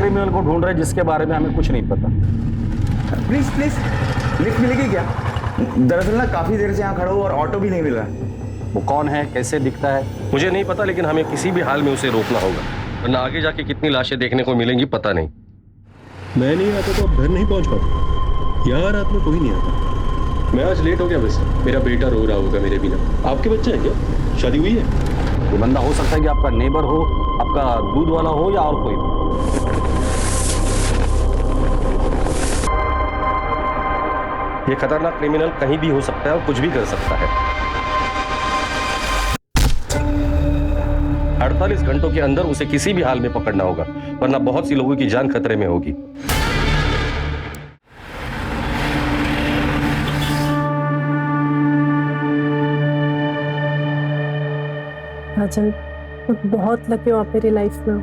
Criminal को ढूंढ रहे हैं जिसके बारे में हमें कुछ नहीं पता। प्लीज प्लीज लिफ्ट मिलेगी क्या? दरअसल ना काफी देर से यहाँ खड़ा हूँ और ऑटो भी नहीं मिल रहा है। वो कौन है, कैसे दिखता है? मुझे नहीं पता, लेकिन हमें किसी भी हाल में उसे रोकना होगा, वरना आगे जाके कितनी लाशें देखने को मिलेंगी पता नहीं। मैं नहीं आता तो आप घर नहीं पहुंच पाते। यहाँ रात में कोई नहीं आता। मैं आज लेट हो गया। वैसे मेरा बेटा रो रहा होगा मेरे बिना। आपके बच्चे हैं क्या? शादी हुई है? ये बंदा हो सकता है कि आपका नेबर हो, आपका दूध वाला हो या और कोई भी। ये खतरनाक क्रिमिनल कहीं भी हो सकता है और कुछ भी कर सकता है। 48 घंटों के अंदर उसे किसी भी हाल में पकड़ना होगा, वरना बहुत सी लोगों की जान खतरे में होगी। राजन, तुम बहुत लकी हो आप मेरी लाइफ में हो।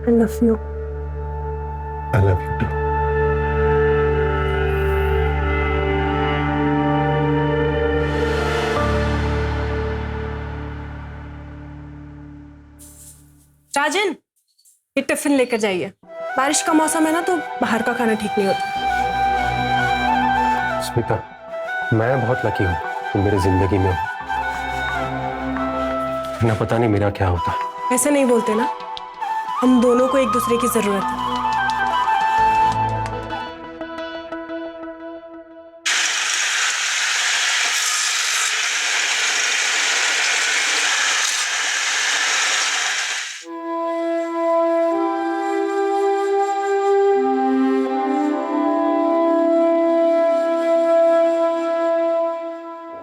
I love you. I love you too. राजन, ये टिफिन लेकर जाइए। बारिश का मौसम है ना, तो बाहर का खाना ठीक नहीं होता। स्मिता, मैं बहुत लकी हूँ तुम मेरी जिंदगी में हो। ना पता नहीं मेरा क्या होता। ऐसे नहीं बोलते ना, हम दोनों को एक दूसरे की जरूरत है।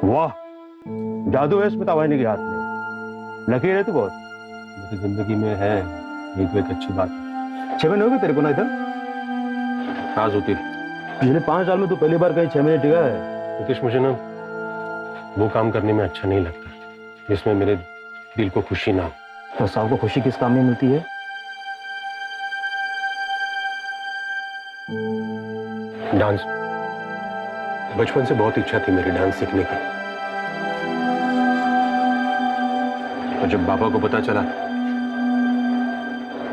वाह, जादू है स्मिता वाहिनी के हाथ में। लकी है तू बहुत। मेरी जिंदगी में है ये तो एक अच्छी बात है। 6 महीने हो गए तेरे को ना इधर? आज होती पिछले 5 साल में तू पहली बार कहीं 6 महीने टिका है। नीतीश, मुझे ना वो काम करने में अच्छा नहीं लगता जिसमें मेरे दिल को खुशी ना हो। तो साहब को खुशी किस काम में मिलती है? डांस। बचपन से बहुत इच्छा थी मेरी डांस सीखने की, और जब पापा को पता चला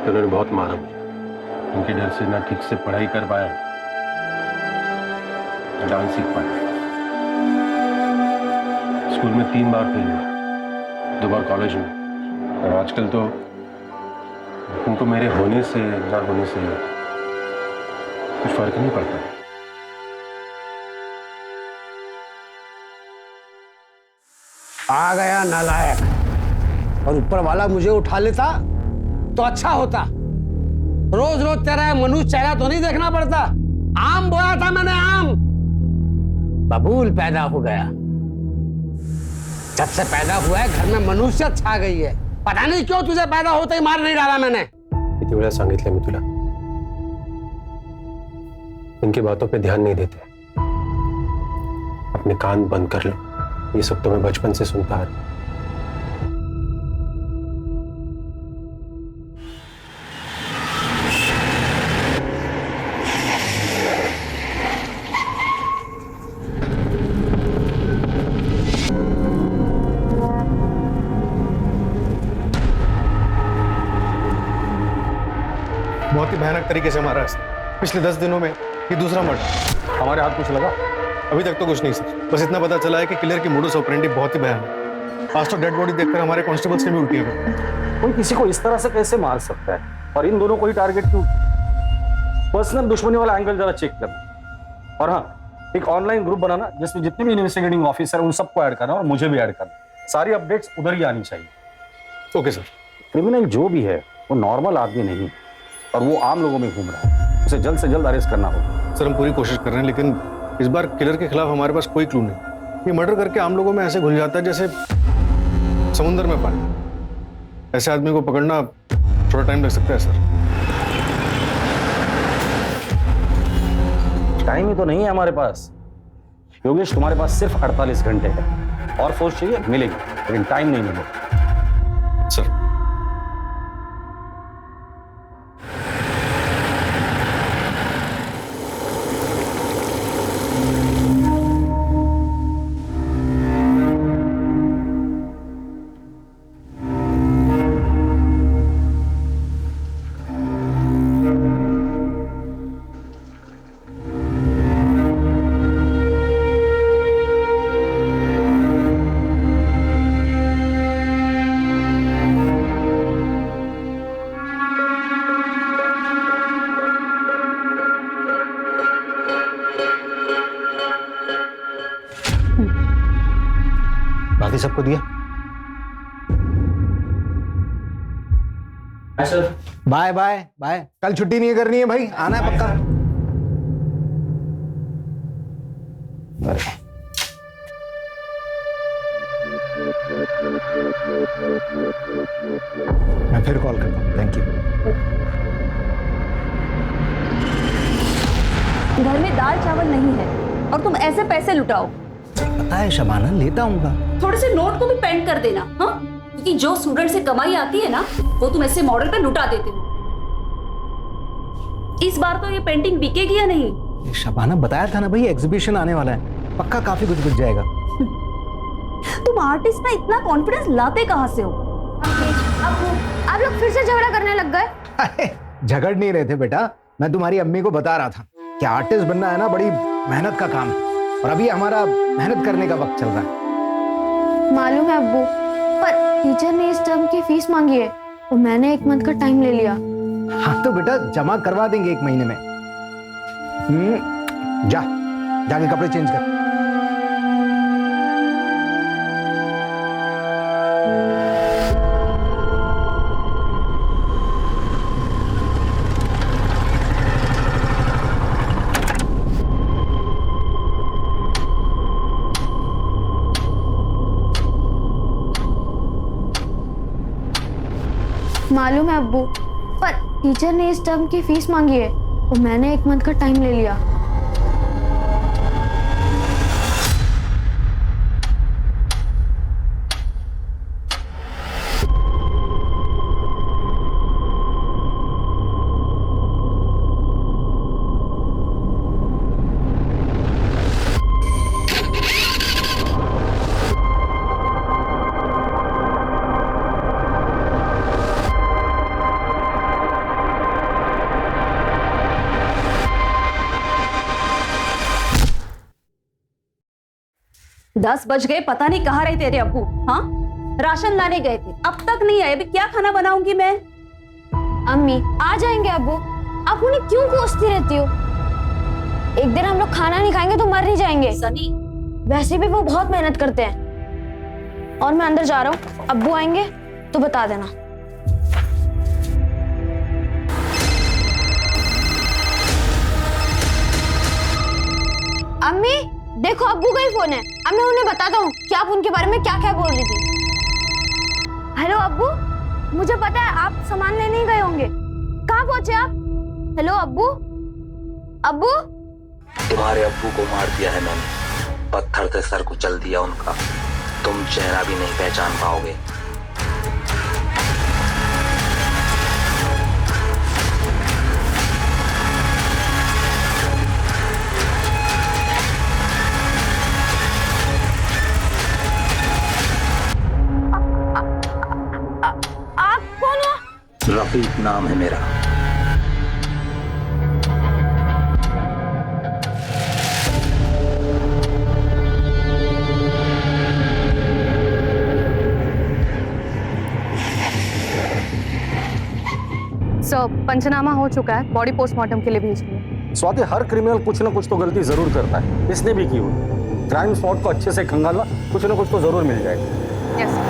तो उन्होंने बहुत मारा मुझे। उनके डर से ना ठीक से पढ़ाई कर पाया, ना डांस सीख पाया। स्कूल में 3 बार फेल हुआ, 2 बार कॉलेज में, और आजकल तो उनको मेरे होने से ना होने से कुछ फर्क नहीं पड़ता। आ गया नालायक। और ऊपर वाला मुझे उठा लेता तो अच्छा होता। रोज रोज तेरा मनुष्य चेहरा तो नहीं देखना पड़ता। आम बोया था मैंने, आम बबूल पैदा हो गया। जब से पैदा हुआ है घर में मनुष्य छा गई है। पता नहीं क्यों तुझे पैदा होते ही मार नहीं डाला मैंने। किती वेळा सांगितलं मी तुला, इनकी बातों पे ध्यान नहीं देते। अपने कान बंद कर लो। ये सब तो मैं बचपन से सुनता है। बहुत ही भयानक तरीके से मारा है। पिछले 10 दिनों में ये दूसरा मर्डर। हमारे हाथ कुछ लगा? अभी तक तो कुछ नहीं सर, बस इतना पता चला है कि किलर की मोडस ऑपरेंडी बहुत ही भयानक है। आज तो डेड बॉडी देखकर हमारे कांस्टेबल्स ने भी उल्टियां कर। कोई किसी को इस तरह से कैसे मार सकता है, और इन दोनों को ही टारगेट क्यों? पर्सनल दुश्मनी वाला एंगल जरा चेक करना। और हाँ, एक ऑनलाइन ग्रुप बनाना जिसमें जितने भी इन्वेस्टिगेटिंग ऑफिसर उन सबको ऐड करना और मुझे भी ऐड करना। सारी अपडेट्स उधर ही आनी चाहिए। Okay sir. क्रिमिनल जो भी है वो नॉर्मल आदमी नहीं, और वो आम लोगों में घूम रहा है। उसे जल्द से जल्द अरेस्ट करना होगा। सर हम पूरी कोशिश कर रहे हैं, लेकिन इस बार किलर के खिलाफ हमारे पास कोई क्लू नहीं। ये मर्डर करके आम लोगों में ऐसे घुल जाता है जैसे समुद्र में पानी। ऐसे आदमी को पकड़ना थोड़ा टाइम लग सकता है सर। टाइम ही तो नहीं है हमारे पास। योगेश, तुम्हारे पास सिर्फ 48 घंटे है। और फोर्स चाहिए मिलेगी, लेकिन टाइम नहीं मिलेगा। सर बाकी सबको दिया? Bye bye bye. कल छुट्टी नहीं करनी है भाई, आना है पक्का। मैं फिर कॉल करता हूँ। Thank you. घर में दाल चावल नहीं है और तुम ऐसे पैसे लुटाओ। पता है शबाना, लेता हूँ। थोड़े से नोट को भी पेंट कर देना, हाँ? क्योंकि जो स्टूडेंट से कमाई आती है ना, वो तुम ऐसे मॉडल पे लुटा देते हो। इस बार तो ये पेंटिंग बिकेगी या नहीं? शबाना बताया था ना भाई, एग्जीबिशन आने वाला है, पक्का काफी कुछ बिक जाएगा। तुम आर्टिस्ट में इतना कॉन्फिडेंस लाते कहाँ से हो? आप लोग फिर से झगड़ा करने लग गए? झगड़ नहीं रहे थे बेटा, मैं तुम्हारी अम्मी को बता रहा था कि आर्टिस्ट बनना है ना, बड़ी मेहनत का काम है, और अभी हमारा मेहनत करने का वक्त चल रहा है। मालूम है अब्बू, पर टीचर ने इस टर्म की फीस मांगी है और मैंने 1 मंथ का टाइम ले लिया। हाँ तो बेटा जमा करवा देंगे 1 महीने में। जाके कपड़े चेंज कर। मालूम है अब्बू, पर टीचर ने इस टर्म की फीस मांगी है और मैंने 1 मंथ का टाइम ले लिया। दस बज गए, पता नहीं कहाँ रहे तेरे अब्बू। हाँ, राशन लाने गए थे, अब तक नहीं आए। अभी क्या खाना बनाऊंगी मैं? अम्मी आ जाएंगे अब्बू, आप उन्हें क्यों कोसती रहती हो? एक दिन हम लोग खाना नहीं खाएंगे तो मर नहीं जाएंगे। सनी, वैसे भी वो बहुत मेहनत करते हैं। और मैं अंदर जा रहा हूँ, अब्बू आएंगे तो बता देना। अम्मी देखो, अब्बू का ही फोन है, अब मैं उन्हें बताता हूँ कि आप उनके बारे में क्या क्या बोल रही थी। हेलो अब्बू, मुझे पता है आप सामान लेने ही गए होंगे, कहाँ पहुंचे आप? हेलो अब्बू, अब्बू? तुम्हारे अब्बू को मार दिया है मैंने, पत्थर से सर कुचल दिया उनका, तुम चेहरा भी नहीं पहचान पाओगे। आप कौन हो? रफीक नाम है मेरा। पंचनामा हो चुका है, बॉडी पोस्टमार्टम के लिए भेज दिया। स्वाति, हर क्रिमिनल कुछ ना कुछ तो गलती जरूर करता है, इसने भी की होगी। क्राइम स्पॉट को अच्छे से खंगालना, कुछ ना कुछ तो जरूर मिल जाएगा। यस।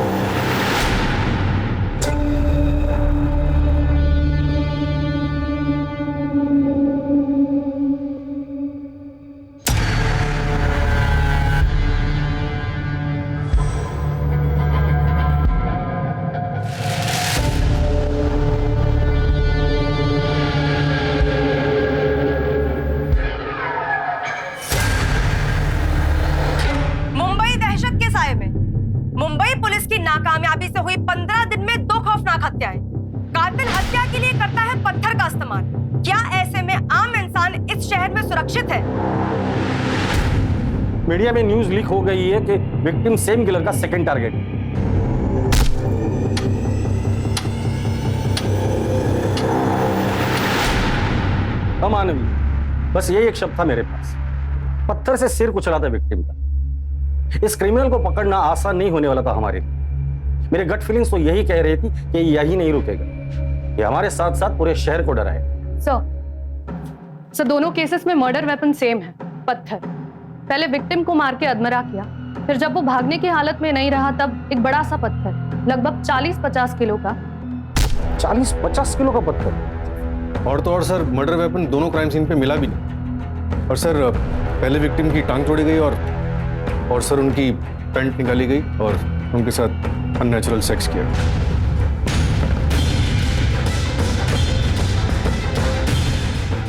मुंबई पुलिस की नाकामयाबी से हुई 15 दिन में 2 खौफनाक हत्याएं। कातिल हत्या के लिए करता है पत्थर का इस्तेमाल। क्या ऐसे में आम इंसान इस शहर में सुरक्षित है? मीडिया में न्यूज लीक हो गई है कि विक्टिम सेम किलर का सेकंड टारगेट। अमानवीय, बस यही एक शब्द था मेरे पास। पत्थर से सिर कुचला था विक्टिम का। इस क्रिमिनल को पकड़ना आसान नहीं होने वाला था हमारे लिए। मेरे गट फीलिंग्स तो यही कह रही थी कि यही नहीं रुकेगा, ये हमारे साथ साथ पूरे शहर को डराए। सर दोनों केसेस में मर्डर वेपन सेम है, पत्थर। पहले विक्टिम को मार के अधमरा किया, फिर जब वो भागने की हालत में नहीं रहा तब एक बड़ा सा पत्थर लगभग 40-50 किलो का 40-50 किलो का पत्थर। और तो और सर मर्डर वेपन दोनों क्राइम सीन पे मिला भी नहीं। और सर पहले विक्टिम की टांग तोड़ी गई और सर उनकी पैंट निकाली गई और उनके साथ अननेचुरल सेक्स किया।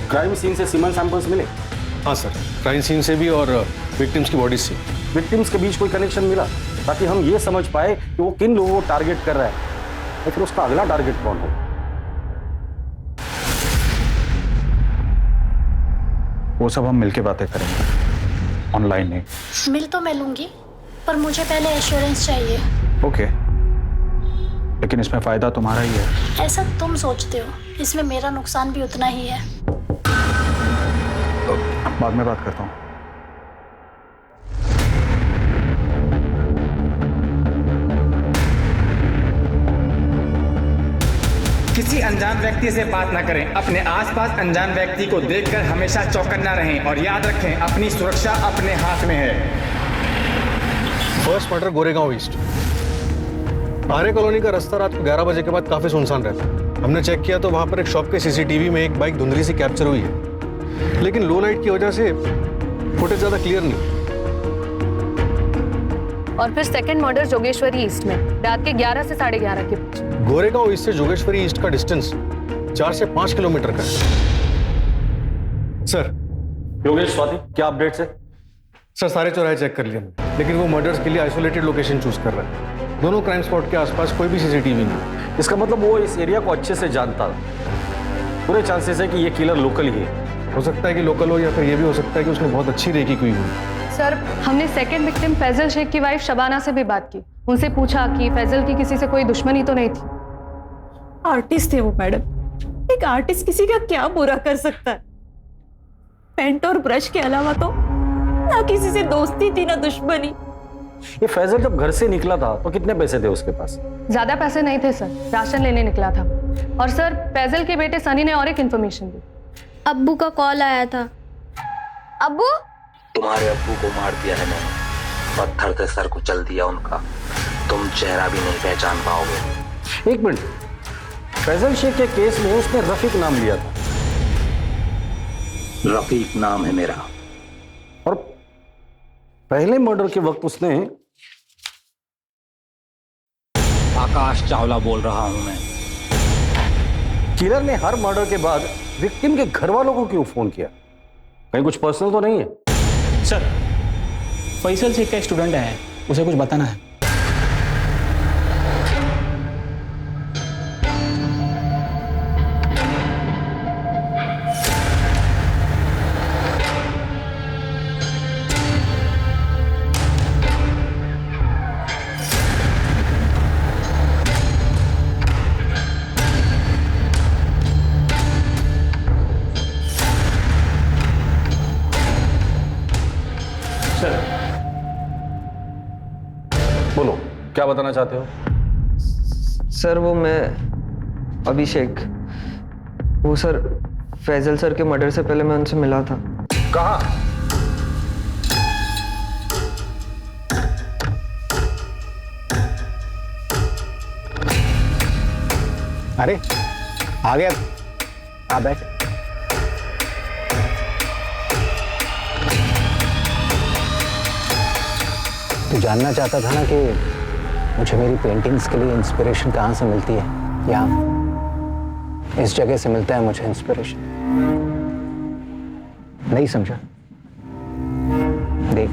क्राइम सीन से सीमन सैंपल्स मिले? हाँ सर, क्राइम सीन से भी और विक्टिम्स की बॉडी से। विक्टिम्स के बीच कोई कनेक्शन मिला ताकि हम ये समझ पाए कि वो किन लोगों को टारगेट कर रहा है या फिर उसका अगला टारगेट कौन है? वो सब हम मिलके बातें करेंगे, ऑनलाइन नहीं। मिल तो मैं लूंगी, पर मुझे पहले एश्योरेंस चाहिए। ओके, लेकिन इसमें फायदा तुम्हारा ही है। ऐसा तुम सोचते हो, इसमें मेरा नुकसान भी उतना ही है। बाद में बात करता हूँ। किसी अनजान व्यक्ति से बात ना करें। अपने आसपास अनजान व्यक्ति को देखकर हमेशा चौकन्ना रहें और याद रखें, अपनी सुरक्षा अपने हाथ में है। First murder Goregaon east. Arya colony का रास्ता रात को 11 बजे के बाद काफी सुनसान रहता है। हमने चेक किया तो वहां पर एक शॉप के सीसीटीवी में एक बाइक धुंधली सी कैप्चर हुई है, लेकिन लो लाइट की वजह से फुटेज ज्यादा क्लियर नहीं। और फिर सेकंड मर्डर जोगेश्वरी ईस्ट में रात के 11 से 11:30 के बीच। गोरेगांव ईस्ट से जोगेश्वरी ईस्ट का डिस्टेंस 4 से 5 किलोमीटर का है। सर योगेश, स्वाति, क्या अपडेट्स है? सर सारे चौराहे चेक कर लिए हमने, लेकिन वो मर्डर्स के लिए आइसोलेटेड लोकेशन चूज कर रहा है। दोनों क्राइम स्पॉट के आसपास कोई भी सीसीटीवी नहीं। इसका मतलब वो इस एरिया को अच्छे से जानता था। पूरे चांसेस है कि ये किलर लोकल ही है। हो सकता है कि लोकल हो या फिर ये भी हो सकता है कि उसने बहुत अच्छी रेकी की हुई। सर, हमने सेकंड विक्टिम फैजल शेख की वाइफ शबाना से भी बात की। उनसे पूछा कि फैजल की किसी से कोई दुश्मनी तो नहीं थी। आर्टिस्ट थे वो मैडम। एक आर्टिस्ट किसी का क्या बुरा कर सकता है? पेंट और ब्रश के अलावा तो ना किसी से दोस्ती थी ना दुश्मनी। ये फैजल जब घर से निकला था तो कितने पैसे थे उसके पास? ज्यादा पैसे नहीं थे सर, राशन लेने निकला था। और सर, फैजल के बेटे सनी ने और एक इन्फॉर्मेशन दी। अब्बू का कॉल आया था। अब्बू? तुम्हारे अब्बू को मार दिया है मैंने, पत्थर से सर कुचल दिया उनका। तुम चेहरा भी नहीं पहचान पाओगे। एक मिनट, फैजल शेख के केस में उसने रफीक नाम लिया था। रफीक नाम है मेरा। और पहले मर्डर के वक्त उसने आकाश चावला बोल रहा हूं मैं। किलर ने हर मर्डर के बाद विक्टिम के घर वालों को क्यों फोन किया? कहीं कुछ पर्सनल तो नहीं है? सर, फैसल शेख का स्टूडेंट है, उसे कुछ बताना है। बोलो, क्या बताना चाहते हो? सर, वो मैं अभिषेक, वो सर फैजल सर के मर्डर से पहले मैं उनसे मिला था। कहाँ? अरे आ गया, आ बैठ। तू जानना चाहता था ना कि मुझे मेरी पेंटिंग्स के लिए इंस्पिरेशन कहाँ से मिलती है? यहाँ इस जगह से मिलता है मुझे इंस्पिरेशन। नहीं समझा? देख,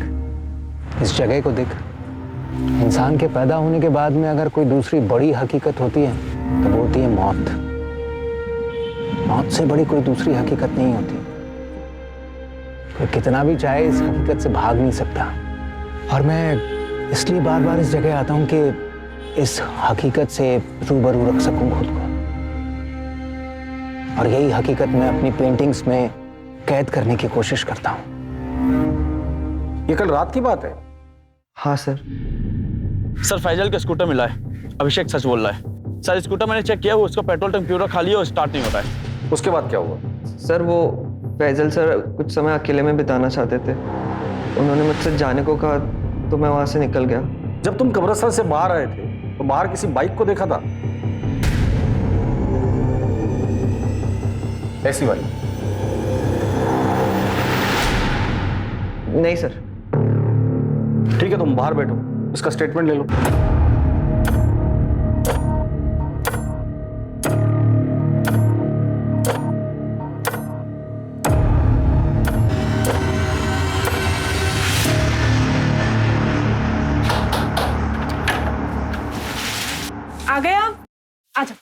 इस जगह को देख। इंसान के पैदा होने के बाद में अगर कोई दूसरी बड़ी हकीकत होती है तो वो होती है मौत। मौत से बड़ी कोई दूसरी हकीकत नहीं होती। कोई कितना भी चाहे इस हकीकत से भाग नहीं सकता। और मैं इसलिए बार बार इस जगह आता हूं कि इस हकीकत से रूबरू रख सकूं खुद को। और यही हकीकत मैं अपनी पेंटिंग्स में कैद करने की कोशिश करता हूं। ये कल रात की बात है? हाँ सर। सर, फैजल का स्कूटर मिला है। अभिषेक सच बोल रहा है। सर, स्कूटर मैंने चेक किया, वो उसका पेट्रोल टैंक पूरा खाली है और स्टार्ट नहीं हो रहा है। उसके बाद क्या हुआ? सर, वो फैजल सर कुछ समय अकेले में बिताना चाहते थे। उन्होंने मुझसे जाने को कहा तो मैं वहां से निकल गया। जब तुम कब्रिस्तान से बाहर आए थे तो बाहर किसी बाइक को देखा था? ऐसी वाली? नहीं सर। ठीक है, तुम बाहर बैठो, इसका स्टेटमेंट ले लो। आ गए आप? आजा।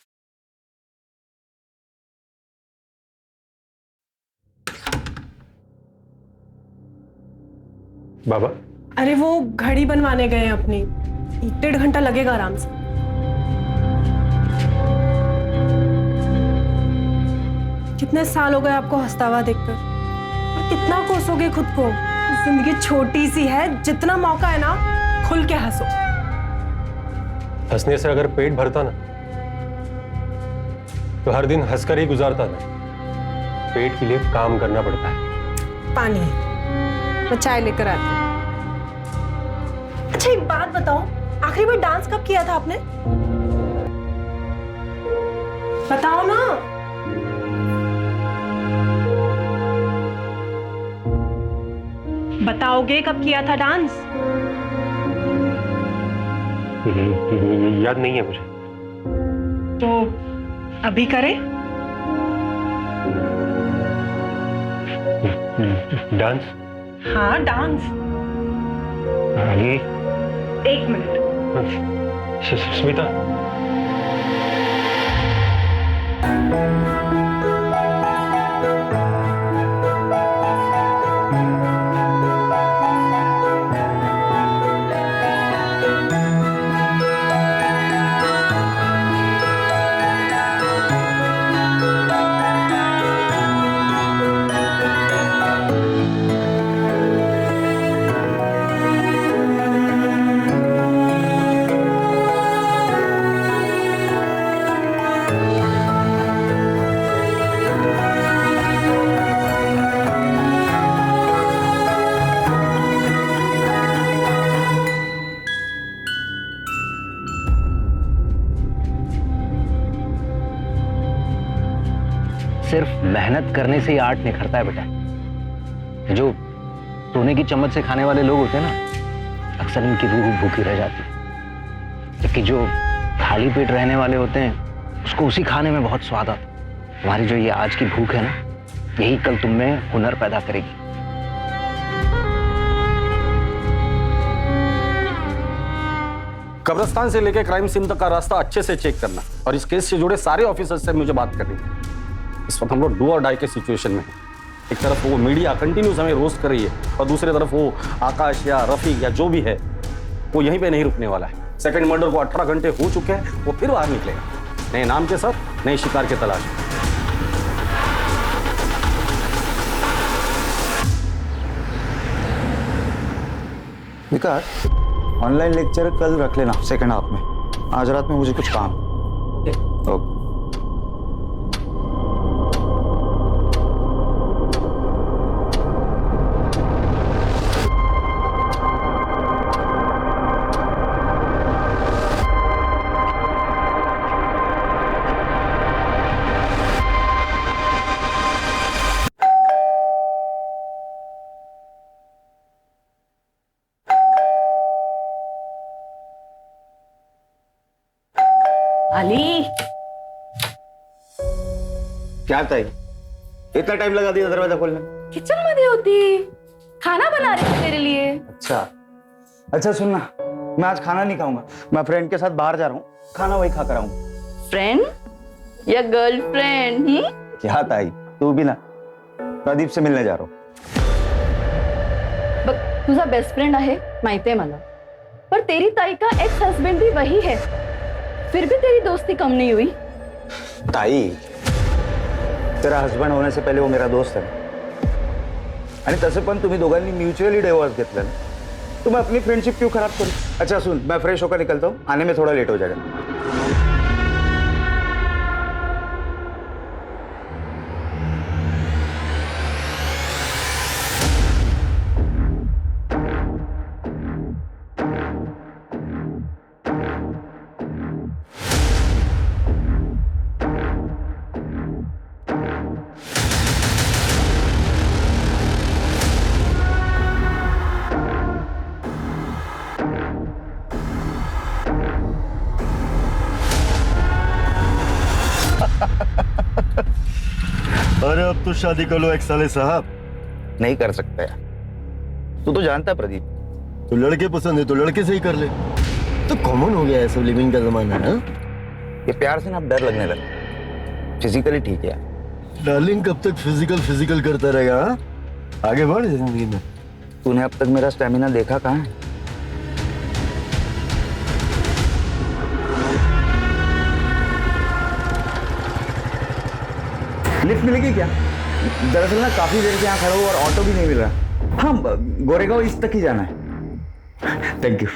बाबा, अरे वो घड़ी बनवाने गए हैं अपनी, 1.5 घंटा लगेगा आराम से। कितने साल हो गए आपको हंसता हुआ देखकर, और कितना कोसोगे खुद को? जिंदगी छोटी सी है, जितना मौका है ना खुल के हंसो। हंसने से अगर पेट भरता ना तो हर दिन हंसकर ही गुजारता ना। पेट के लिए काम करना पड़ता है। पानी है, मैं चाय लेकर आती हूँ। अच्छा एक बात बताओ, आखिरी बार डांस कब किया था आपने? बताओ ना। बताओगे कब किया था डांस? याद नहीं है मुझे। तो अभी करें? डांस? हाँ डांस। ये 1 मिनट। स्मिता, सिर्फ मेहनत करने से ही आर्ट निखरता है बेटा। जो सोने की चम्मच से खाने वाले लोग होते हैं ना, अक्सर इनकी रूह भूखी रह जाती है, जबकि जो खाली पेट रहने वाले होते हैं उसको उसी खाने में बहुत स्वाद आता है। तुम्हारी जो ये आज की भूख है ना, यही कल तुम में हुनर पैदा करेगी। कब्रिस्तान से लेकर क्राइम सीन तक का रास्ता अच्छे से चेक करना, और इस केस से जुड़े सारे ऑफिसर्स से मुझे बात करनी है। इस वक्त हम लोग डू और डाई के सिचुएशन में हैं। एक तरफ वो मीडिया कंटिन्यूस हमें रोस्ट कर रही है, और दूसरी तरफ वो आकाश या रफीक या जो भी है वो यहीं पे नहीं रुकने वाला है। सेकंड मर्डर को 18 घंटे हो चुके हैं, वो फिर बाहर निकलेगा नए नाम के साथ, नए शिकार के तलाश में। विकास, ऑनलाइन लेक्चर कल रख लेना सेकंड हाफ में। आज रात में मुझे कुछ काम। ओके। अली, क्या था इतना टाइम लगा दिया दरवाजा खोलने? किचन में नहीं होती, खाना बना रही थी तेरे लिए। अच्छा सुनना, मैं आज खाना नहीं खाऊंगा। मैं फ्रेंड के साथ बाहर जा रहा हूँ, खाना वही खा कर आऊंगा। फ्रेंड या गर्लफ्रेंड? क्या ताई, तू भी ना प्रदीप से मिलने जा रहा हूँ। बघ, तुझा बेस्ट फ्रेंड आहे माहिती आहे मला, पर तेरी ताई का एक्स हस्बैंड भी वही है, फिर भी तेरी दोस्ती कम नहीं हुई। ताई, तेरा हस्बंड होने से पहले वो मेरा दोस्त है, आणि तसं पण तुम्ही दोघांनी म्युच्युअली डिवोर्स घेतला ना, तो मैं अपनी फ्रेंडशिप क्यों खराब करूं? अच्छा सुन, मैं फ्रेश होकर निकलता हूँ, आने में थोड़ा लेट हो जाएगा। अरे अब तो शादी कर लो एक साले साहब। नहीं कर सकता यार, तू तो जानता है प्रदीप, तो लड़के पसंद है तो लड़के से ही कर ले। तो कॉमन हो गया है सब, लिविंग का जमाना है। ये प्यार से ना अब डर लगने लगा। फिजिकली ठीक है डार्लिंग, कब तक फिजिकल करता रहेगा? हा? आगे बढ़ जिंदगी में। तूने अब तक मेरा स्टेमिना देखा कहाँ है? लिफ्ट मिलेगी क्या? दरअसल ना काफी देर से यहाँ खड़ा हूँ और ऑटो भी नहीं मिल रहा। हाँ, गोरेगांव ईस्ट तक ही जाना है। Thank you.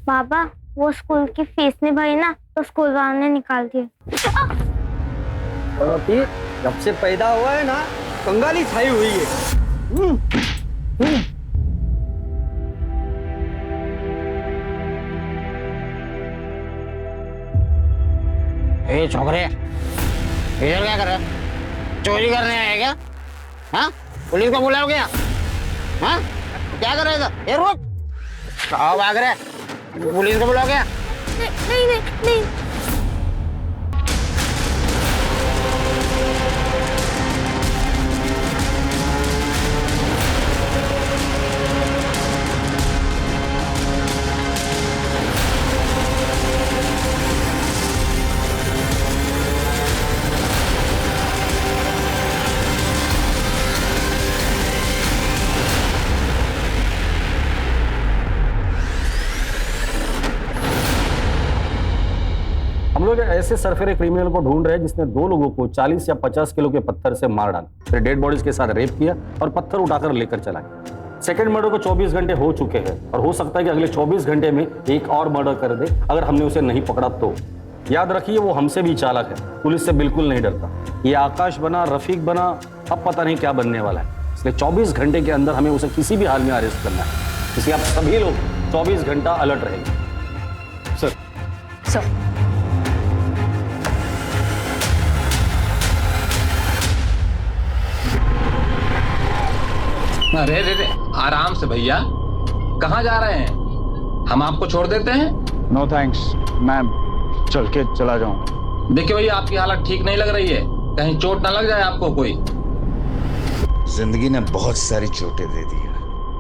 पापा, वो स्कूल की फीस नहीं भरी ना, तो स्कूल वालों ने निकाल दिया। जब से पैदा हुआ है ना, कंगाली छाई हुई है। ए छोकरे, इधर क्या कर रहे? चोरी करने आए क्या? हाँ, पुलिस को बुलाओ क्या? हाँ, क्या कर रहे थे? ए रुक, कहाँ भाग रहे? पुलिस को बुलाओ क्या? नहीं नहीं नहीं। हम लोग ऐसे सरफेरे क्रिमिनल को ढूंढ रहे हैं जिसने 2 लोगों को 40 या 50 किलो के पत्थर से मार डाला, फिर डेड बॉडीज के साथ रेप किया और पत्थर उठाकर लेकर चला गया। सेकंड मर्डर को 24 घंटे हो चुके हैं और हो सकता है कि अगले 24 घंटे में एक और मर्डर कर दे अगर हमने उसे नहीं पकड़ा तो। याद रखिए, वो हमसे भी चालाक है, पुलिस से बिल्कुल नहीं डरता। ये आकाश बना, रफीक बना, अब पता नहीं क्या बनने वाला है। इसलिए 24 घंटे के अंदर हमें उसे किसी भी हाल में अरेस्ट करना है। इसलिए आप सभी लोग 24 घंटा अलर्ट रहेंगे। सर अरे रे रे, आराम से भैया, कहाँ जा रहे हैं? हम आपको छोड़ देते हैं। नो थैंक्स, मैं चल के चला जाऊं। देखिए भैया, आपकी हालत ठीक नहीं लग रही है, कहीं चोट ना लग जाए आपको कोई। जिंदगी ने बहुत सारी चोटें दे दी है,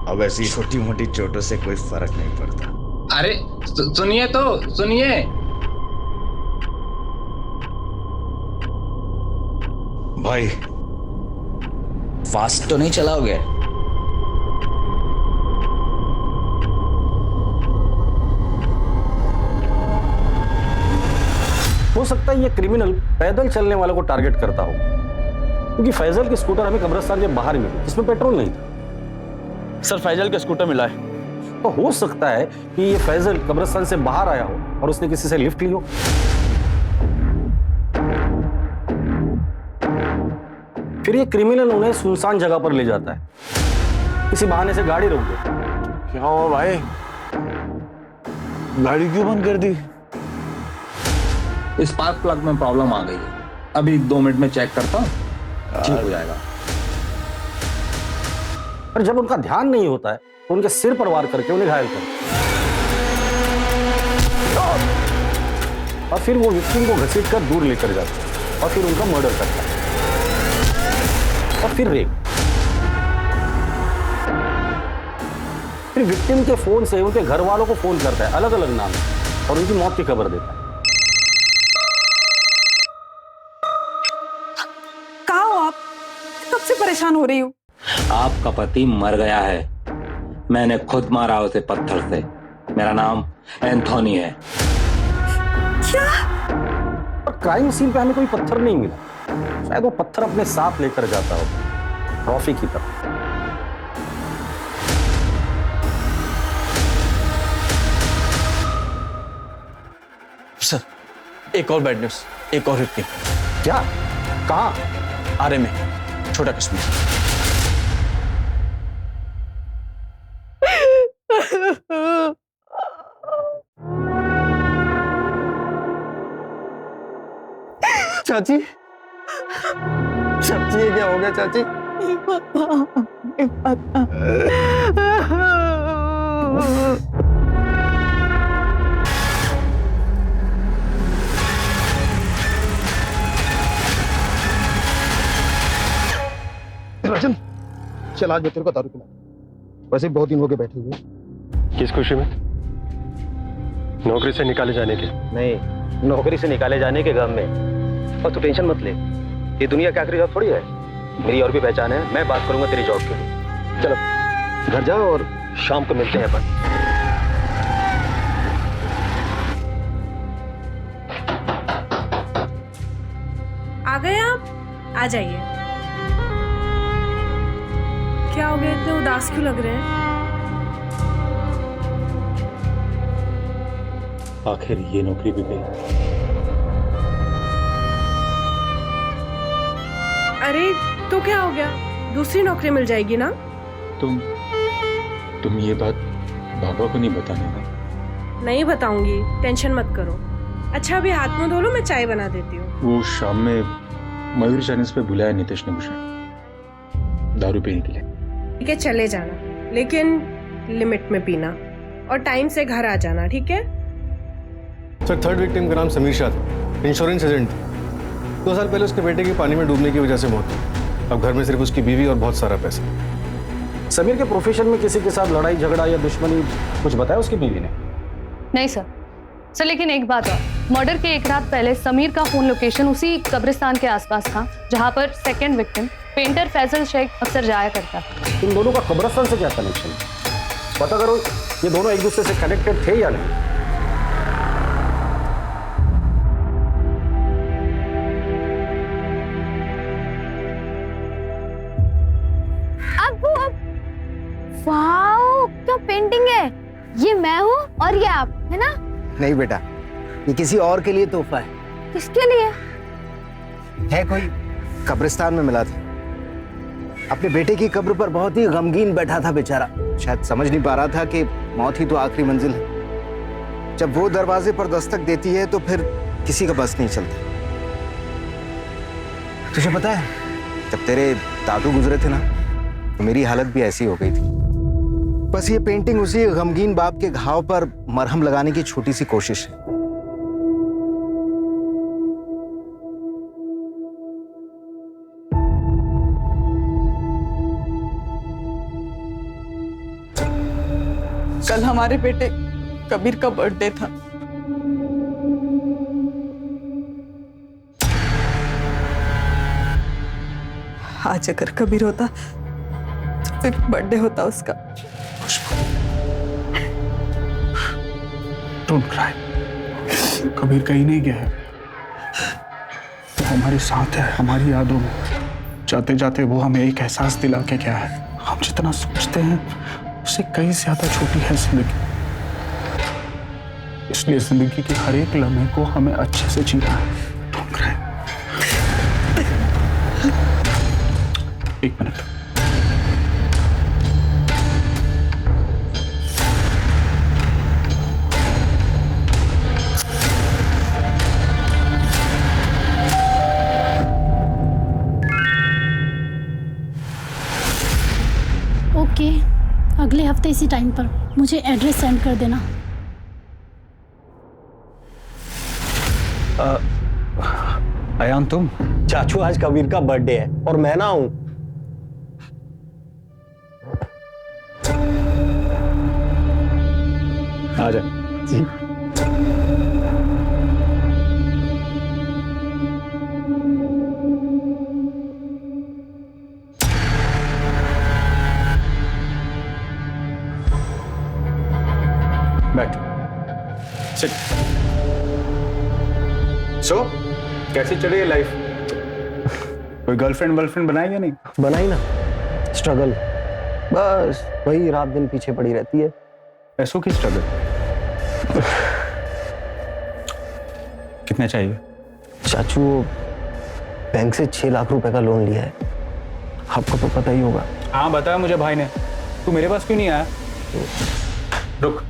अब ऐसी छोटी मोटी चोटों से कोई फर्क नहीं पड़ता। अरे सुनिए तो सुनिए। भाई, फास्ट तो नहीं चलाओगे? हो सकता है ये क्रिमिनल पैदल चलने वालों को टारगेट करता हो, क्योंकि फैजल की स्कूटर हमें कब्रिस्तान के बाहर मिली जिसमें पेट्रोल नहीं था। सर, फैजल का स्कूटर मिला है। तो हो सकता है कि ये फैजल कब्रिस्तान से बाहर आया हो और उसने किसी से लिफ्ट ली हो। फिर ये क्रिमिनल उन्हें सुनसान जगह पर ले जाता है, किसी बहाने से गाड़ी रोक देता है। क्या हुआ भाई? गाड़ी क्यों बंद कर दी? स्पार्क प्लग में प्रॉब्लम आ गई है, अभी 2 मिनट में चेक करता हूँ, ठीक हो जाएगा। पर जब उनका ध्यान नहीं होता है तो उनके सिर पर वार करके उन्हें घायल करते और फिर वो विक्टिम को घसीट कर दूर लेकर जाते हैं और फिर उनका मर्डर करता है और फिर रेप। फिर विक्टिम के फोन से उनके घर वालों को फोन करता है अलग अलग नाम से और उनकी मौत की खबर देता है। कहाँ हो आप? कब से परेशान हो रही हूँ। आपका पति मर गया है, मैंने खुद मारा उसे पत्थर से। मेरा नाम एंथोनी है। क्या? और क्राइम सीन पे हमें कोई पत्थर नहीं मिला, शायद वो पत्थर अपने साथ लेकर जाता हो ट्रॉफी की तरह। सर, एक और बैड न्यूज, एक और हिट। क्या? कहाँ? आरे में, छोटा कश्मीर। चाची चाची ये क्या हो गया चाची? राजन चल आज मैं तेरे को दारू पिला, वैसे बहुत दिन हो गए बैठे हुए। किस खुशी में? नौकरी से निकाले जाने के? नहीं, नौकरी से निकाले जाने के गम में। और तू टेंशन मत ले, ये दुनिया की आखिरी जॉब थोड़ी है। मेरी और भी पहचान है, मैं बात करूंगा तेरी जॉब के लिए। चलो घर जाओ और शाम को मिलते हैं अपन। आ गए आप? आ जाइए। क्या हो गया, इतने उदास क्यों लग रहे हैं? आखिर ये नौकरी भी गई। अरे तो क्या हो गया, दूसरी नौकरी मिल जाएगी ना? तुम ये बात बाबा को नहीं बताने ना? नहीं बताऊंगी, टेंशन मत करो। अच्छा अभी हाथ मुंह धो लो, मैं चाय बना देती हूँ। वो शाम में मयूर चैनल्स पे बुलाया नीतीश ने मुझे दारू पीने के लिए। ठीक है चले जाना, लेकिन लिमिट में पीना और टाइम से घर आ जाना, ठीक है? सर थर्ड विक्टिम का नाम समीर शाह था, इंश्योरेंस एजेंट था। 2 साल पहले उसके बेटे की पानी में डूबने की वजह से मौत हुई। अब घर में सिर्फ उसकी बीवी और बहुत सारा पैसा। समीर के प्रोफेशन में किसी के साथ लड़ाई झगड़ा या दुश्मनी कुछ बताया उसकी बीवी ने? नहीं सर लेकिन एक बात और, मर्डर के एक रात पहले समीर का फोन लोकेशन उसी कब्रिस्तान के आसपास था जहां पर second victim painter Faizal Sheikh अक्सर जाया करता था। इन दोनों का कब्रिस्तान से क्या कनेक्शन? पता करो ये दोनों एक दूसरे से कनेक्टेड थे या नहीं। वाओ क्या पेंटिंग है, ये मैं हूँ और ये आप, है ना? नहीं बेटा, ये किसी और के लिए तोहफा है। किसके लिए? है कोई कब्रिस्तान में मिला था। अपने बेटे की कब्र पर बहुत ही गमगीन बैठा था बेचारा। शायद समझ नहीं पा रहा था कि मौत ही तो आखिरी मंजिल है। जब वो दरवाजे पर दस्तक देती है तो फिर किसी का बस नहीं चलता। तुझे पता है जब तेरे दादू गुजरे थे ना तो मेरी हालत भी ऐसी हो गई थी। बस ये पेंटिंग उसी गमगीन बाप के घाव पर मरहम लगाने की छोटी सी कोशिश है। कल हमारे बेटे कबीर का बर्थडे था। आज अगर कबीर होता तो फिर बर्थडे होता उसका। डोंट क्राई, कबीर कहीं नहीं गया है, वो हमारे साथ है, हमारी यादों में। जाते जाते वो हमें एक एहसास दिला के गया है, हम जितना सोचते हैं उससे कहीं ज्यादा छोटी है जिंदगी। इसलिए जिंदगी के हर एक लम्हे को हमें अच्छे से जीना है। Don't cry. एक मिनट। ओके, अगले हफ्ते इसी टाइम पर मुझे एड्रेस सेंड कर देना। अयान तुम? चाचू आज कबीर का बर्थडे है और मैं ना हूं। आ जा जी। बैठ। सिट। सो कैसी चल रही है लाइफ? कोई गर्लफ्रेंड वर्लफ्रेंड बनाई या नहीं? बनाई ना, स्ट्रगल, बस वही रात दिन पीछे पड़ी रहती है। पैसों की स्ट्रगल? कितना चाहिए? चाचू बैंक से 6 लाख रुपए का लोन लिया है, आपको तो पता ही होगा। हाँ बताया मुझे भाई ने। तू मेरे पास क्यों नहीं आया? रुक,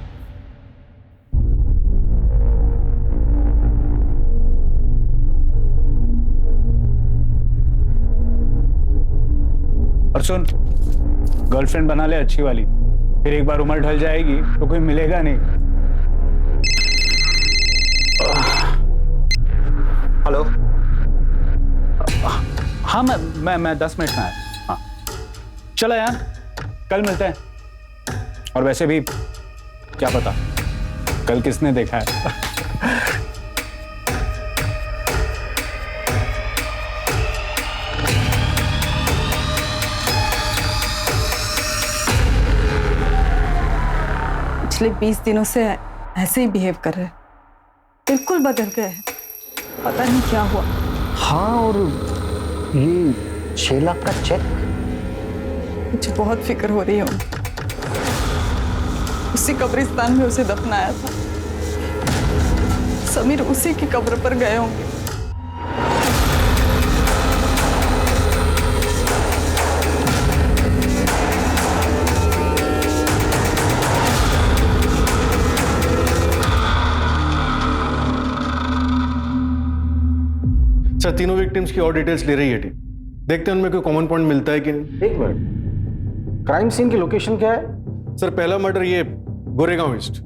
और सुन, गर्लफ्रेंड बना ले अच्छी वाली, फिर एक बार उम्र ढल जाएगी तो कोई मिलेगा नहीं। हेलो। हाँ, मैं 10 मिनट में आया। हाँ चलो यार, कल मिलते हैं। और वैसे भी क्या पता कल किसने देखा है। पिछले 20 दिनों से ऐसे ही बिहेव कर रहे हैं, बिल्कुल बदल गए हैं, पता नहीं क्या हुआ। हाँ, और ये 6 लाख का चेक, मुझे बहुत फिक्र हो रही है। उसी कब्रिस्तान में उसे दफनाया था, समीर उसी की कब्र पर गए होंगे। सर, तीनों विक्टिम्स की और डिटेल्स ले रही है टीम। देखते हैं उनमें कोई कॉमन पॉइंट मिलता है कि नहीं। एक मिनट, क्राइम सीन की लोकेशन क्या है? सर, पहला मर्डर ये गोरेगांव ईस्ट,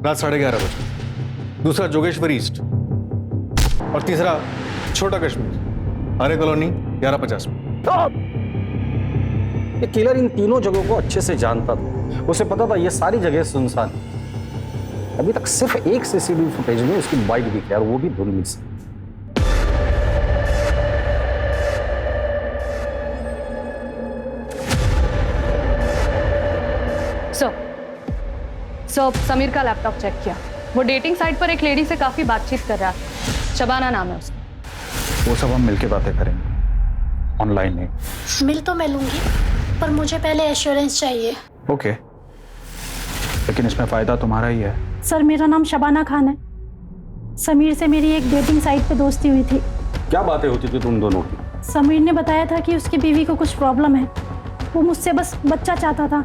रात 11:30 बजे। दूसरा जोगेश्वरी ईस्ट, और तीसरा छोटा कश्मीर, आर्य कॉलोनी 1150 में। ये किलर इन तीनों जगहों को अच्छे से जानता था, उसे पता था ये सारी जगह सुनसान। अभी तक सिर्फ एक सीसीटीवी फुटेज में उसकी बाइक दिखी है, और वो भी धुंधली से। सो समीर का लैपटॉप चेक किया, वो डेटिंग साइट पर एक लेडी से काफी बातचीत कर रहा था, शबाना नाम है उसका। वो सब हम मिलके बातें करेंगे, ऑनलाइन नहीं। मिल तो मैं लूंगी, पर मुझे पहले एश्योरेंस चाहिए। ओके, लेकिन इसमें फायदा तुम्हारा ही है। सर, मेरा नाम शबाना खान है। समीर से मेरी एक डेटिंग साइट पे दोस्ती हुई थी। क्या बातें होती थी तुम दोनों की? समीर ने बताया था कि उसकी बीवी को कुछ प्रॉब्लम है, वो मुझसे बस बच्चा चाहता था,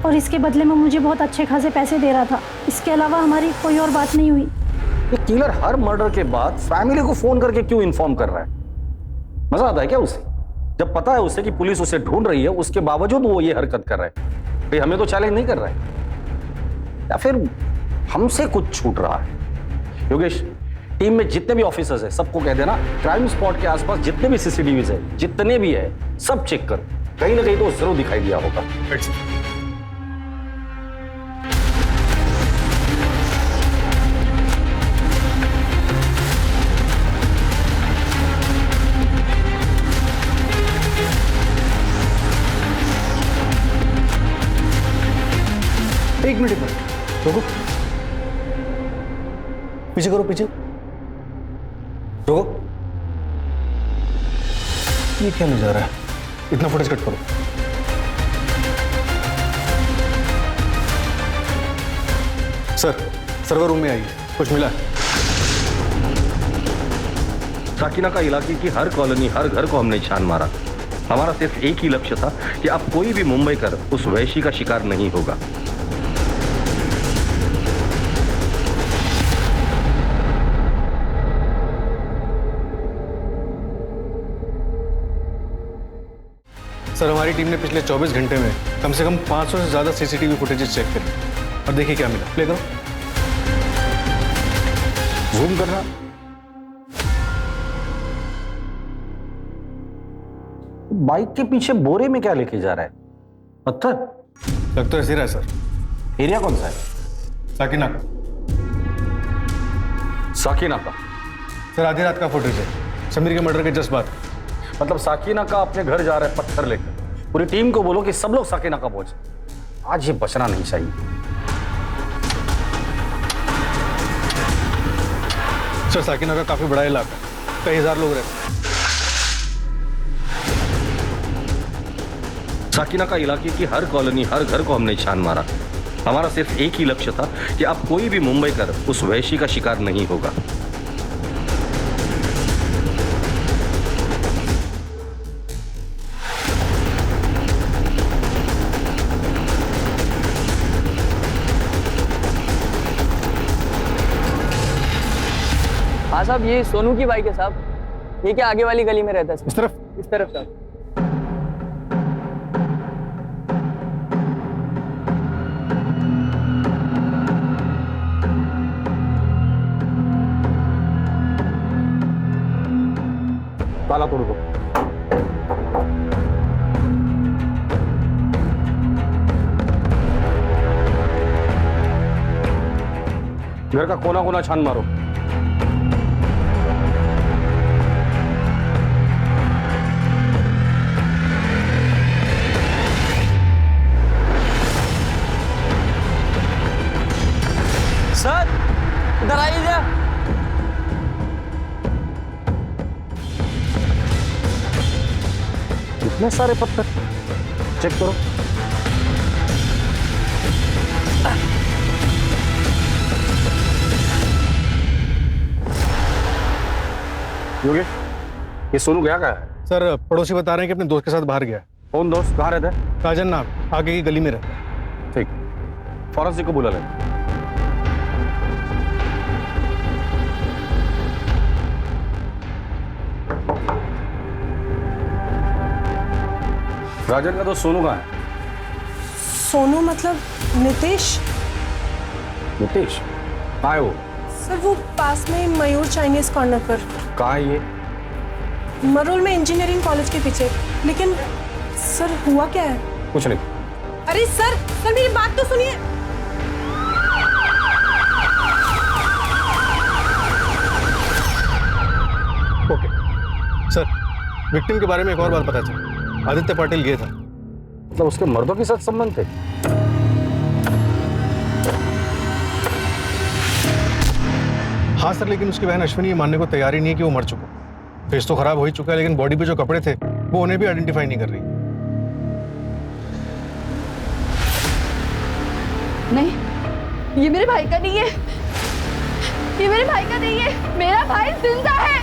और इसके बदले में मुझे बहुत अच्छे खासे पैसे दे रहा था। इसके अलावा हमारी कोई और बात नहीं हुई। ये किलर हर मर्डर के बाद फैमिली को फोन करके क्यों इन्फॉर्म कर रहा है? मजा आता है क्या उसे? जब पता है उसे कि पुलिस उसे ढूंढ रही है, उसके बावजूद वो ये हरकत कर रहा है। भाई, हमें तो चैलेंज नहीं कर रहा है, या फिर हमसे कुछ छूट रहा है? योगेश, टीम में जितने भी ऑफिसर्स हैं सबको कह देना, क्राइम स्पॉट के आसपास जितने भी सीसीटीवीज है, जितने भी है, सब चेक कर। कहीं ना कहीं तो जरूर दिखाई दिया होगा। एक मिनट रुको, पीछे करो, पीछे रुको। ये क्या ले जा रहा है? इतना फुटेज कट करो। सर, सर्वर रूम में आइए, कुछ मिला? साकिना का इलाके की हर कॉलोनी, हर घर को हमने छान मारा। हमारा सिर्फ एक ही लक्ष्य था कि अब कोई भी मुंबई कर उस वैशी का शिकार नहीं होगा। सर, हमारी टीम ने पिछले 24 घंटे में कम से कम 500 से ज्यादा सीसीटीवी फुटेजेस चेक करी, और देखिए क्या मिला। प्ले करो, जूम करना। बाइक के पीछे बोरे में क्या लेके जा रहा है? पत्थर? लग तो ऐसे रहा है सर। एरिया कौन सा है? साकिना। साकिना का? सर, आधी रात का फुटेज है, समीर के मर्डर के जस्ट बाद। मतलब साकिना का अपने घर जा रहा है पत्थर लेकर। पूरी टीम को बोलो कि सब लोग साकिना का पहुंचे, आज ये बचना नहीं चाहिए। सर, साकिना का काफी बड़ा इलाका, कई हजार लोग रहते हैं। साकिना का इलाके की हर कॉलोनी, हर घर को हमने छान मारा। हमारा सिर्फ एक ही लक्ष्य था कि अब कोई भी मुंबई कर उस वैशी का शिकार नहीं होगा। हाँ साहब, ये सोनू की बाइक है साहब। ये क्या आगे वाली गली में रहता है? इस तरफ? इस तरफ साहब। ताला तोड़ दो। घर का कोना कोना छान मारो। सर इधर आइए। इतने सारे पत्थर, चेक करो। योगेश, ये सोनू गया कहाँ है? सर पड़ोसी बता रहे हैं कि अपने दोस्त के साथ बाहर गया है। कौन दोस्त, कहाँ रहता है? राजन नाम, आगे की गली में रहता है। ठीक, फॉरेंसिक को बुला ले। राजन का दोस्त सोनू कहाँ है? सोनू मतलब नितेश? नितेश कहाँ है वो? सर वो पास में मयूर चाइनीज कॉर्नर पर। कहाँ है ये? मरोल में इंजीनियरिंग कॉलेज के पीछे। लेकिन सर हुआ क्या है? कुछ नहीं। अरे सर मेरी बात तो सुनिए। ओके सर, विक्टिम के बारे में एक और बात पता चली। आदित्य पाटिल गया था। मतलब उसके मर्दों के साथ संबंध थे? हाँ सर, लेकिन उसकी बहन अश्विनी ये मानने को तैयार ही नहीं है कि वो मर चुका। फेस तो खराब हो ही चुका है, लेकिन बॉडी पे जो कपड़े थे वो उन्हें भी आइडेंटिफाई नहीं कर रही। नहीं, ये मेरे भाई का नहीं है, ये मेरे भाई का नहीं है, मेरा भाई जिंदा है।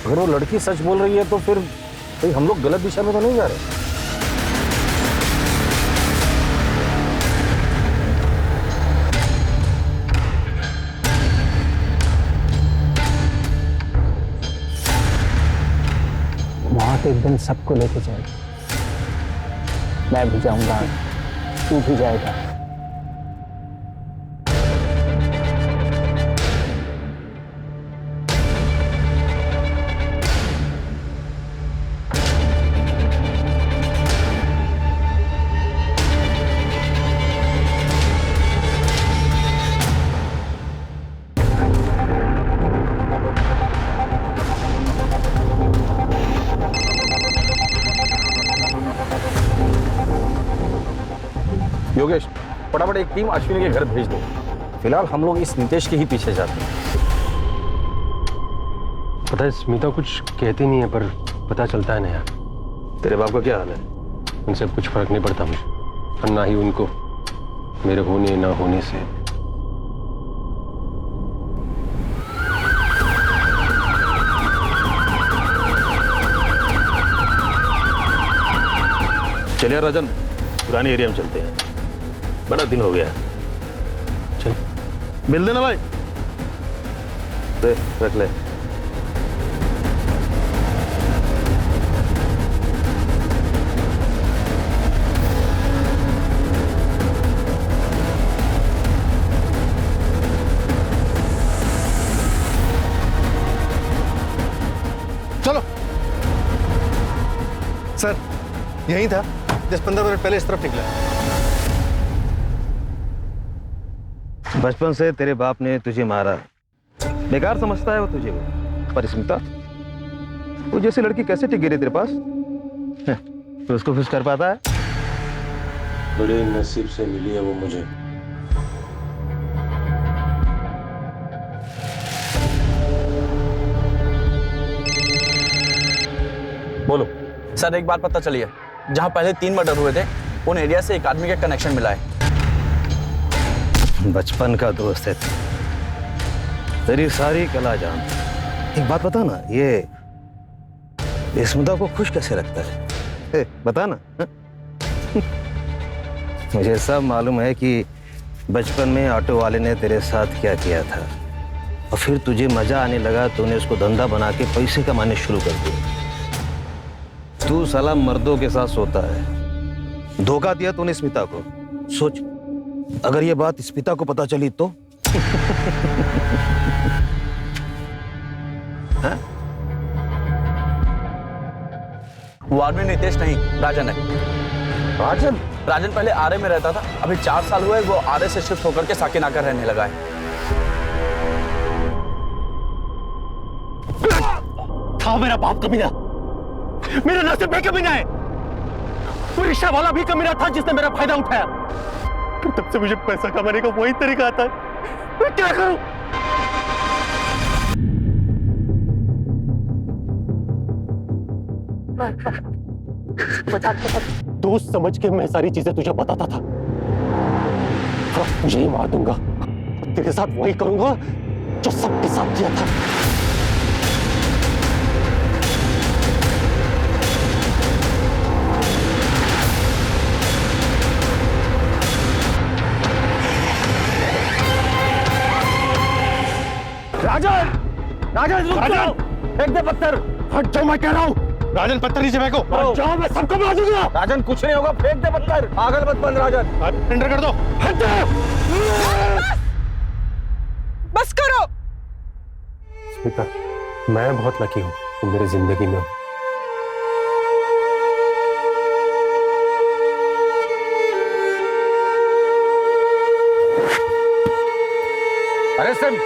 अगर वो लड़की सच बोल रही है तो फिर भाई हम लोग गलत दिशा में तो नहीं जा रहे। मौत एक दिन सबको लेके जाएगी। मैं भी जाऊंगा, तू भी जाएगा। योगेश, फटाफट एक टीम अश्विनी के घर भेज दो। फिलहाल हम लोग इस नितेश के ही पीछे जाते हैं। पता है स्मिता कुछ कहती नहीं है, पर पता चलता है ना यार। तेरे बाप का क्या हाल है? उनसे कुछ फर्क नहीं पड़ता मुझे, और ना ही उनको मेरे होने ना होने से। चलिए राजन, पुराने एरिया में चलते हैं, बड़ा दिन हो गया। चल मिल देना भाई। दे रख ले। चलो सर, यही था 10-15 मिनट पहले इस तरफ निकला। बचपन से तेरे बाप ने तुझे मारा, बेकार समझता है वो तुझे। वो पर स्मिता, वो जैसी लड़की कैसे टिक गई तेरे पास? तो उसको खुश कर पाता है? बड़े नसीब से मिली है वो मुझे। बोलो सर, एक बात पता चली है, जहां पहले 3 मर्डर हुए थे उन एरिया से एक आदमी का कनेक्शन मिला है। बचपन का दोस्त है, तेरी सारी कला जान। एक बात बता ना, ये स्मिता को खुश कैसे रखता है? बता ना। मुझे सब मालूम है कि बचपन में ऑटो वाले ने तेरे साथ क्या किया था, और फिर तुझे मजा आने लगा, तूने उसको धंधा बना के पैसे कमाने शुरू कर दिए। तू साला मर्दों के साथ सोता है, धोखा दिया तूने स्मिता को। सोच, अगर ये बात स्मिता को पता चली तो? वो आदमी नितेश नहीं, राजन है। राजन? राजन पहले आरए में रहता था, अभी 4 साल हुए वो आरए से शिफ्ट होकर के साकिनाका रहने लगा है। था मेरा बाप कमीना, मेरा नसीब भी कमीना है। वो रिक्शा वाला भी कमीना था जिसने मेरा फायदा उठाया। फिर तब से मुझे पैसा कमाने का वही तरीका आता है। मैं क्या करूं? दोस्त समझ के मैं सारी चीजें तुझे बताता था। अब तुझे ही मार दूंगा, तेरे साथ वही करूंगा जो सबके साथ किया था। राजन! राजन रुक जाओ! फेंक दे पत्थर! हट जाओ मैं कह रहा हूं। राजन पत्थर नीचे फेंको। हट जाओ, मैं सबको मार दूंगा। राजन कुछ नहीं होगा, फेंक दे पत्थर। पागल मत बन राजन। टेंडर कर दो। हट जाओ। बस करो। स्मिता, मैं बहुत लकी हूं तुम मेरी जिंदगी में हो। अरे सिम!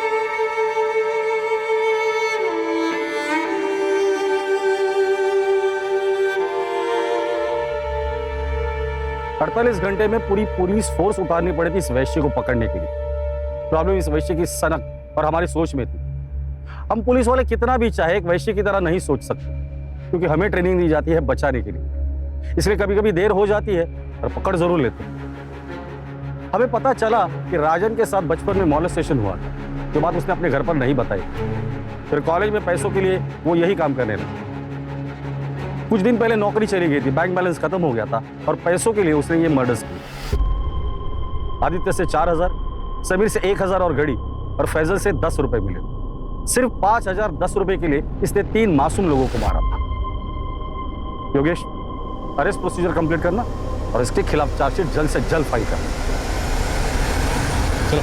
48 घंटे में पूरी पुलिस फोर्स उतारनी पड़ी थी इस वैश्य को पकड़ने के लिए। प्रॉब्लम इस वैश्य की सनक और हमारी सोच में थी। हम पुलिस वाले कितना भी चाहे एक वैश्य की तरह नहीं सोच सकते, क्योंकि हमें ट्रेनिंग दी जाती है बचाने के लिए। इसलिए कभी कभी देर हो जाती है और पकड़ जरूर लेते हैं। हमें पता चला कि राजन के साथ बचपन में मॉलेस्टेशन हुआ था, जो बात उसने अपने घर पर नहीं बताई। फिर कॉलेज में पैसों के लिए वो यही काम करने लगा। कुछ दिन पहले नौकरी चली गई थी, बैंक बैलेंस खत्म हो गया था और पैसों के लिए उसने ये मर्डर्स किए। आदित्य से 4000, समीर से 1000 और घड़ी, और फैजल से 10 रुपए मिले। सिर्फ 5010 रुपए के लिए इसने 3 मासूम लोगों को मारा था। योगेश, अरेस्ट प्रोसीजर कंप्लीट करना और इसके खिलाफ चार्जशीट जल्द से जल्द फाइल करना। चलो।